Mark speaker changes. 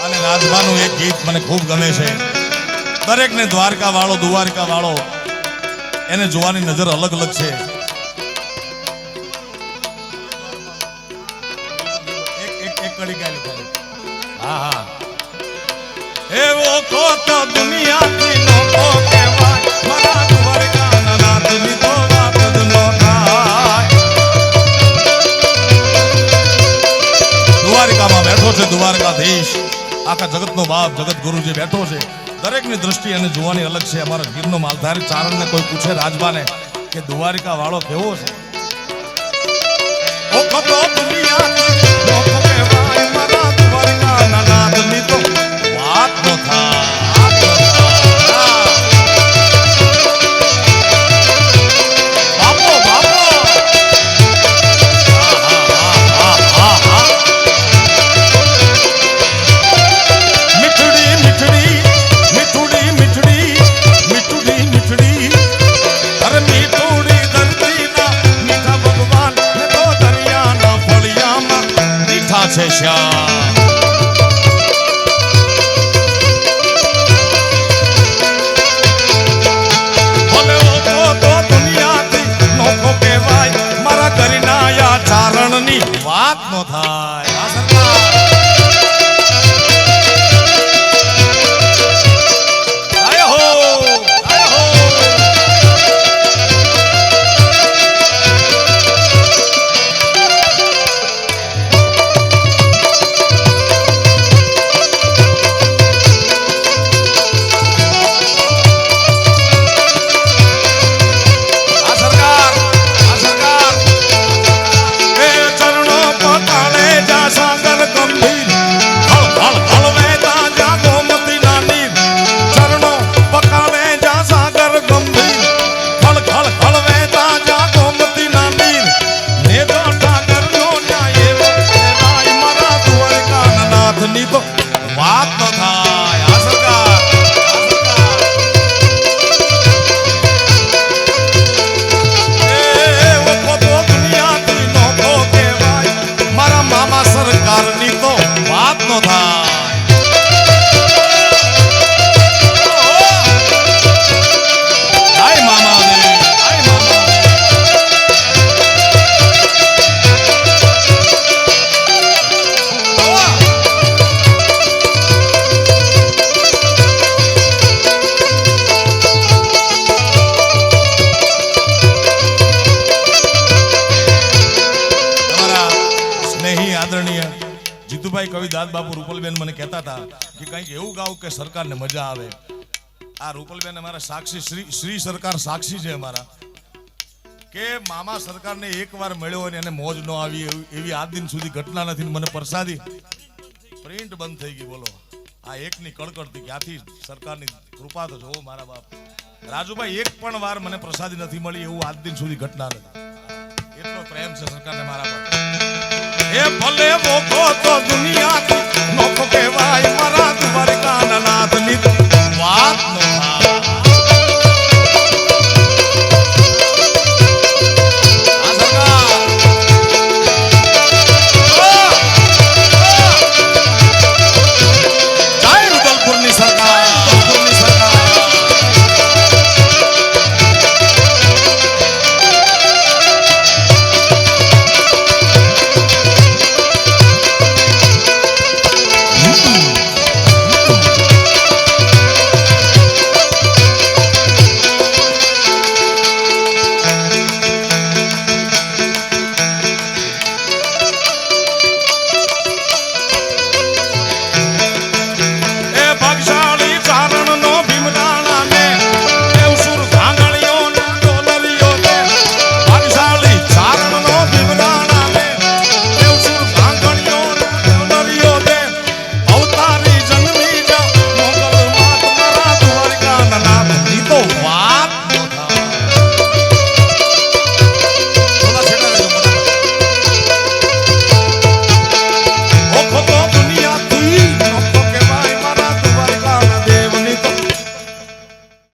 Speaker 1: અને રાજભાનું એક ગીત મને ખૂબ ગમે છે. દરેકને દ્વારકા વાળો એને જોવાની નજર અલગ અલગ છે. એક કડી ગાલી ખાલી. હા હા એવો કોતો દુનિયાથી નોકો કહેવાય મારા દ્વારકાના નાથની તો વાત જ ન થાય. દ્વારકામાં બેઠો છે દ્વારકાધીશ, આખા જગતનો બાપ જગત ગુરુ જે બેઠો છે. દરેકની દ્રષ્ટિ એને જોવાની અલગ છે. અમારા ગીરનો માલધારી ચારણને કોઈ પૂછે રાજબાને કે દ્વારકા વાળો કેવો છે, ઓ કતો દુનિયાથી નોકો કહેવાય મારા દ્વારકાના નાથની તો વાત ન થાય. છે શ્યામ ભલે ઓકો તો દુનિયાથી નોકો કહેવાય મારા ઘરના યા ચારણની વાત ન થાય. આ સરકાર કવિ દાદ બાપુ રૂપલબેન મને કહેતા હતા કે કંઈક એવું ગાવ કે સરકારને મજા આવે. આ રૂપલબેન અમારા સાક્ષી શ્રી સરકાર સાક્ષી છે અમારા, કે મામા સરકારને એકવાર મળ્યો અને એને મોજ ન આવી એવી આજ દિન સુધી ઘટના નથી. મને પ્રસાદી પ્રિન્ટ બંધ થઈ ગઈ. બોલો આ એકની કડકડતી ક્યાંથી સરકારની કૃપા તો જોવો મારા બાપ. રાજુભાઈ એક પણ વાર મને પ્રસાદી નથી મળી એવું આજ દિન સુધી ઘટના નથી. એટલો પ્રેમ છે સરકારને મારા પર. એ ભલે મોકો તો દુનિયાથી